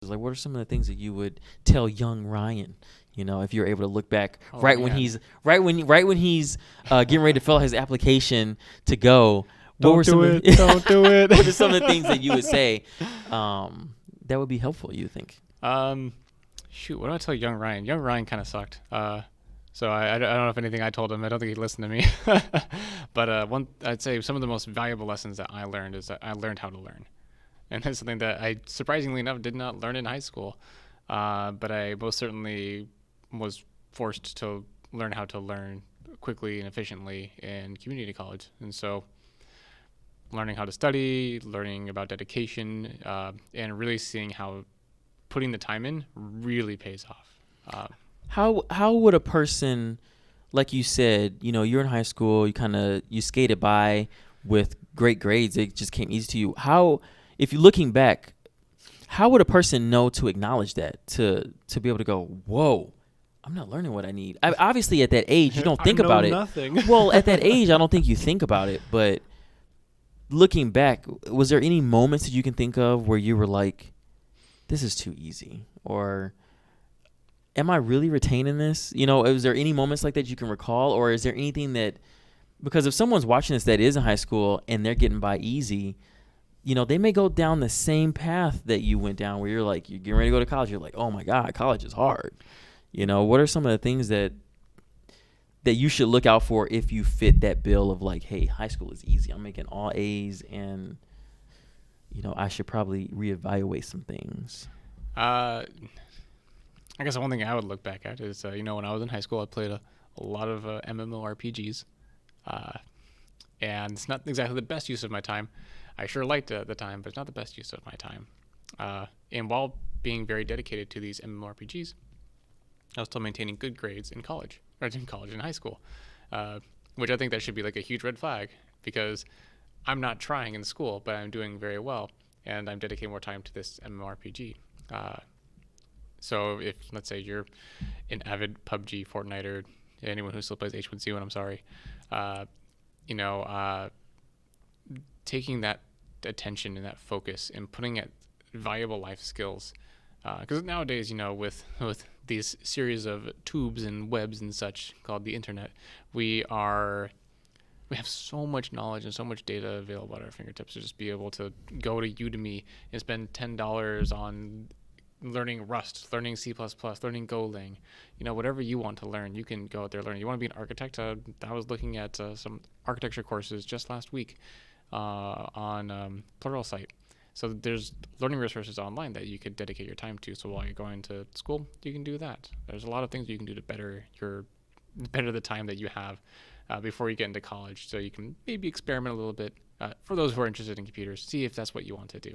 Like, what are some of the things that you would tell young Ryan? If you're able to look back when he's getting ready to fill out his application to go. Don't do it. Don't do it. What are some of the things that you would say that would be helpful? You think? Shoot, what do I tell young Ryan? Young Ryan kind of sucked. So I don't know if anything I told him. I don't think he'd listen to me. But I'd say some of the most valuable lessons that I learned is that I learned how to learn. And that's something that I, surprisingly enough, did not learn in high school. But I most certainly was forced to learn how to learn quickly and efficiently in community college. And so learning how to study, learning about dedication, and really seeing how putting the time in really pays off. How would a person, like you said, you're in high school, you skated by with great grades, it just came easy to you. If you're looking back, how would a person know to acknowledge that, to be able to go, whoa, I'm not learning what I need? Obviously, at that age, you don't think about it. Nothing. Well, at that age, I don't think you think about it. But looking back, was there any moments that you can think of where you were like, this is too easy? Or am I really retaining this? Is there any moments like that you can recall? Or is there anything that, because if someone's watching this that is in high school and they're getting by easy, they may go down the same path that you went down, where you're like, you're getting ready to go to college. You're like, oh my God, college is hard. What are some of the things that you should look out for if you fit that bill of like, hey, high school is easy, I'm making all A's, and I should probably reevaluate some things? I guess the one thing I would look back at is, when I was in high school, I played a lot of MMORPGs, and it's not exactly the best use of my time. I sure liked it at the time, but it's not the best use of my time. And while being very dedicated to these MMORPGs, I was still maintaining good grades in college, in high school, which I think that should be like a huge red flag, because I'm not trying in school, but I'm doing very well, and I'm dedicating more time to this MMORPG. So if, let's say, you're an avid PUBG, Fortniter, anyone who still plays H1Z1, I'm sorry, taking that attention and that focus and putting it valuable life skills, because nowadays, with these series of tubes and webs and such called the internet, we have so much knowledge and so much data available at our fingertips to just be able to go to Udemy and spend $10 on learning Rust, learning C++, learning Golang, whatever you want to learn, you can go out there and learn. You want to be an architect? I was looking at some architecture courses just last week on Pluralsight. So there's learning resources online that you could dedicate your time to. So while you're going to school, you can do that. There's a lot of things you can do to better the time that you have before you get into college. So you can maybe experiment a little bit. For those who are interested in computers, see if that's what you want to do.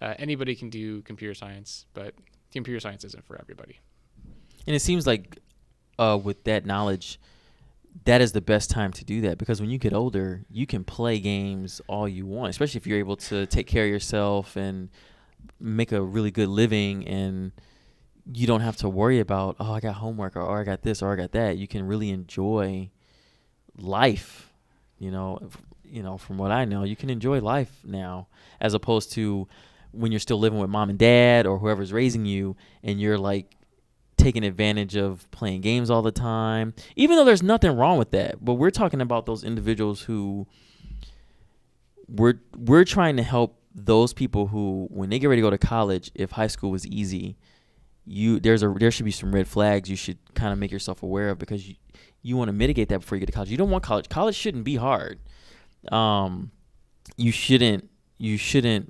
Anybody can do computer science, but computer science isn't for everybody. And it seems like with that knowledge, that is the best time to do that, because when you get older, you can play games all you want, especially if you're able to take care of yourself and make a really good living, and you don't have to worry about, I got homework, or I got this, or I got that. You can really enjoy life. From what I know, you can enjoy life now, as opposed to when you're still living with mom and dad or whoever's raising you, and you're like taking advantage of playing games all the time, even though there's nothing wrong with that. But we're talking about those individuals who we're trying to help, those people who, when they get ready to go to college, if high school was easy, there should be some red flags you should kind of make yourself aware of, because you want to mitigate that before you get to college. You don't want college. College shouldn't be hard. You shouldn't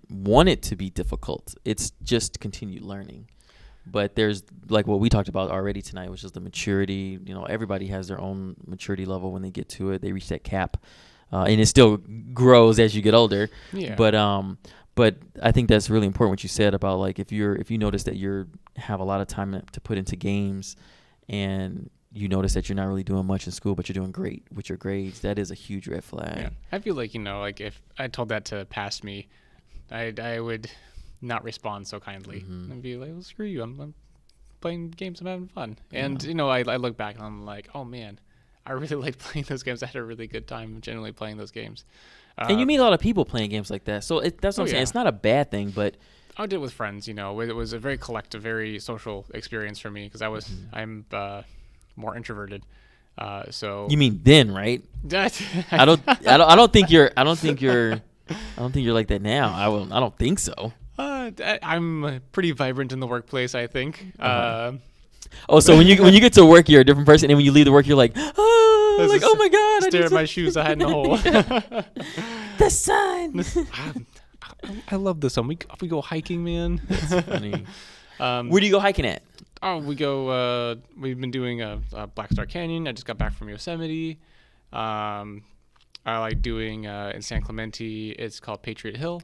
want it to be difficult. It's just continued learning. But there's, like what we talked about already tonight, which is the maturity. Everybody has their own maturity level when they get to it. They reach that cap, and it still grows as you get older. Yeah. But I think that's really important what you said about, like, if you notice that you have a lot of time to put into games, and you notice that you're not really doing much in school, but you're doing great with your grades, that is a huge red flag. Yeah. I feel like, like if I told that to past me, I would not respond so kindly, and be like, well, screw you, I'm playing games, I'm having fun. And I look back and I'm like, oh man, I really liked playing those games. I had a really good time generally playing those games. And you meet a lot of people playing games like that, so that's what I'm saying. It's not a bad thing, but I did it with friends. It was a very collective, very social experience for me because I'm more introverted. So You mean then, right? that I don't think you're like that now. I don't think so. I'm pretty vibrant in the workplace, I think. Oh, so when you get to work, you're a different person, and when you leave the work, you're like, oh my god, stare at my shoes I had in the hole. The sun. I love this one. We go hiking, man. That's funny. Where do you go hiking at? Oh, we go. We've been doing a Black Star Canyon. I just got back from Yosemite. I like doing in San Clemente. It's called Patriot Hill.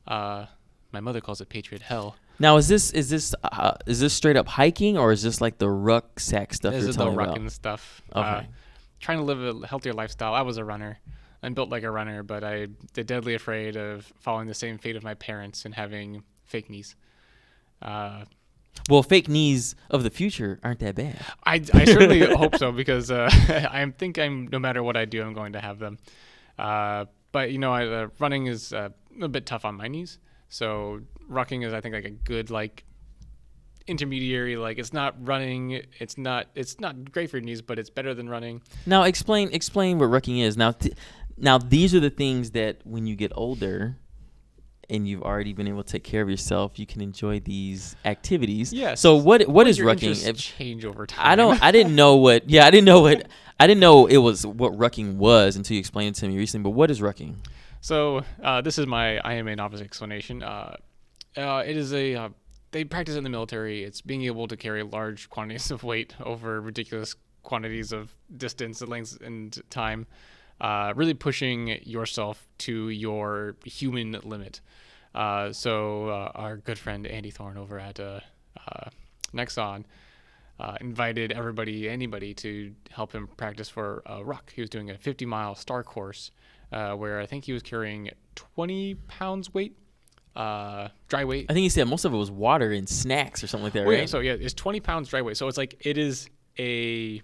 My mother calls it Patriot Hell. Now, is this straight up hiking, or is this like the rucksack stuff This you're is the talking about? rucking stuff. Okay. Trying to live a healthier lifestyle. I was a runner. I'm built like a runner, but I'm deadly afraid of following the same fate of my parents and having fake knees. Well, fake knees of the future aren't that bad. I certainly hope so because no matter what I do, I'm going to have them. But running is a bit tough on my knees. So rucking is, I think, like a good intermediary. Like it's not running. It's not great for your knees, but it's better than running. Now explain what rucking is. Now these are the things that when you get older and you've already been able to take care of yourself, you can enjoy these activities. Yes. So what is your rucking? interests change over time. I didn't know it was what rucking was until you explained it to me recently. But what is rucking? So this is my IMA novice explanation. It is they practice in the military. It's being able to carry large quantities of weight over ridiculous quantities of distance, length, and time. Really pushing yourself to your human limit. So our good friend Andy Thorne over at Nexon invited anybody to help him practice for a ruck. He was doing a 50-mile star course where I think he was carrying 20 pounds weight, dry weight. I think he said most of it was water and snacks or something like that, Oh, right? yeah, so yeah, it's 20 pounds dry weight. So it is a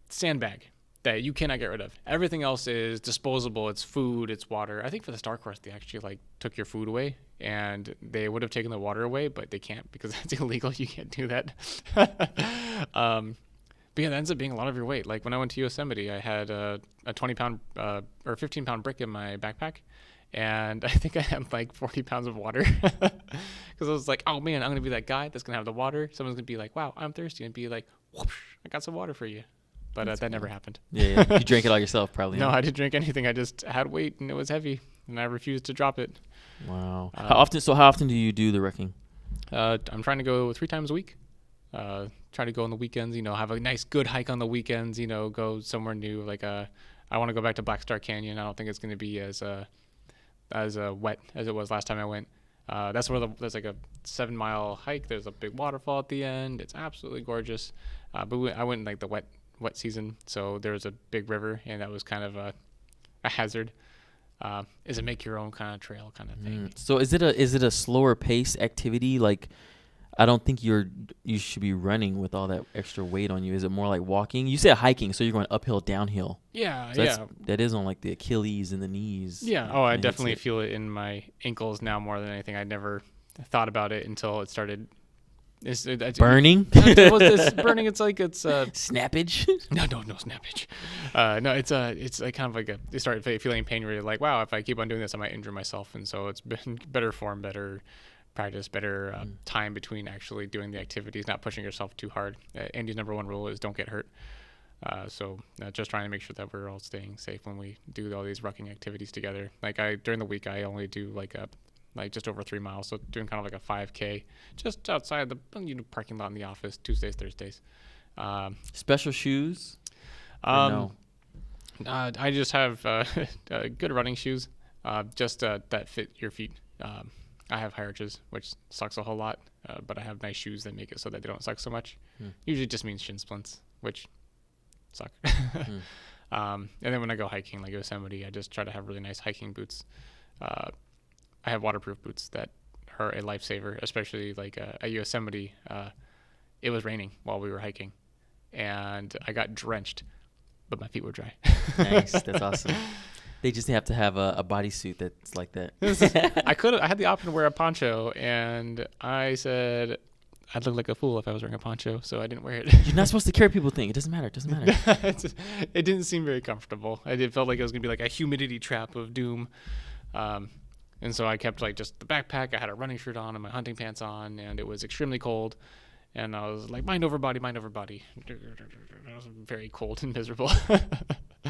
sandbag that you cannot get rid of. Everything else is disposable. It's food, it's water. I think for the Star Course, they actually took your food away, and they would have taken the water away, but they can't because that's illegal. You can't do that. But yeah, that ends up being a lot of your weight. Like when I went to Yosemite, I had a 20-pound or 15-pound brick in my backpack, and I think I had 40 pounds of water because I was like, oh man, I'm gonna be that guy that's gonna have the water. Someone's gonna be like, wow, I'm thirsty, and be like, whoosh, I got some water for you. But that never happened. Yeah. You drank it all yourself, probably. No, I didn't drink anything. I just had weight, and it was heavy, and I refused to drop it. Wow. How often do you do the wrecking? I'm trying to go 3 times a week. Try to go on the weekends. Have a nice, good hike on the weekends. Go somewhere new. I want to go back to Black Star Canyon. I don't think it's going to be as wet as it was last time I went. That's where there's a 7-mile hike. There's a big waterfall at the end. It's absolutely gorgeous. But I went in the wet season, so there was a big river, and that was kind of a hazard. Is a make your own kind of trail kind of thing. So is it a slower pace activity? I don't think you should be running with all that extra weight on you. Is it more like walking? You said hiking, so you're going uphill, downhill. Yeah, so that is on the Achilles and the knees. Yeah. Oh, I definitely feel it in my ankles now more than anything. I never thought about it until it started. Burning? It's burning. It's snappage. No snappage. No, it's kind of you start feeling pain where you're like, wow, if I keep on doing this, I might injure myself. And so it's been better form, better practice, better time between actually doing the activities, not pushing yourself too hard. Andy's number one rule is don't get hurt. So just trying to make sure that we're all staying safe when we do all these rucking activities together. During the week, I only do just over 3 miles, so doing kind of a 5K just outside the parking lot in the office, Tuesdays, Thursdays. Special shoes? No. I just have good running shoes, that fit your feet. I have high arches, which sucks a whole lot, but I have nice shoes that make it so that they don't suck so much. Usually just means shin splints, which suck. And then when I go hiking, like Yosemite, I just try to have really nice hiking boots. I have waterproof boots that are a lifesaver, especially at Yosemite. It was raining while we were hiking, and I got drenched, but my feet were dry. Nice, that's awesome. They just have to have a bodysuit that's like that. I had the option to wear a poncho, and I said I'd look like a fool if I was wearing a poncho, so I didn't wear it. You're not supposed to care what people think. It doesn't matter. It doesn't matter. It didn't seem very comfortable. It felt like it was gonna be like a humidity trap of doom. And so I kept like just the backpack. I had a running shirt on and my hunting pants on, and it was extremely cold. And I was like, mind over body, mind over body. It was very cold and miserable.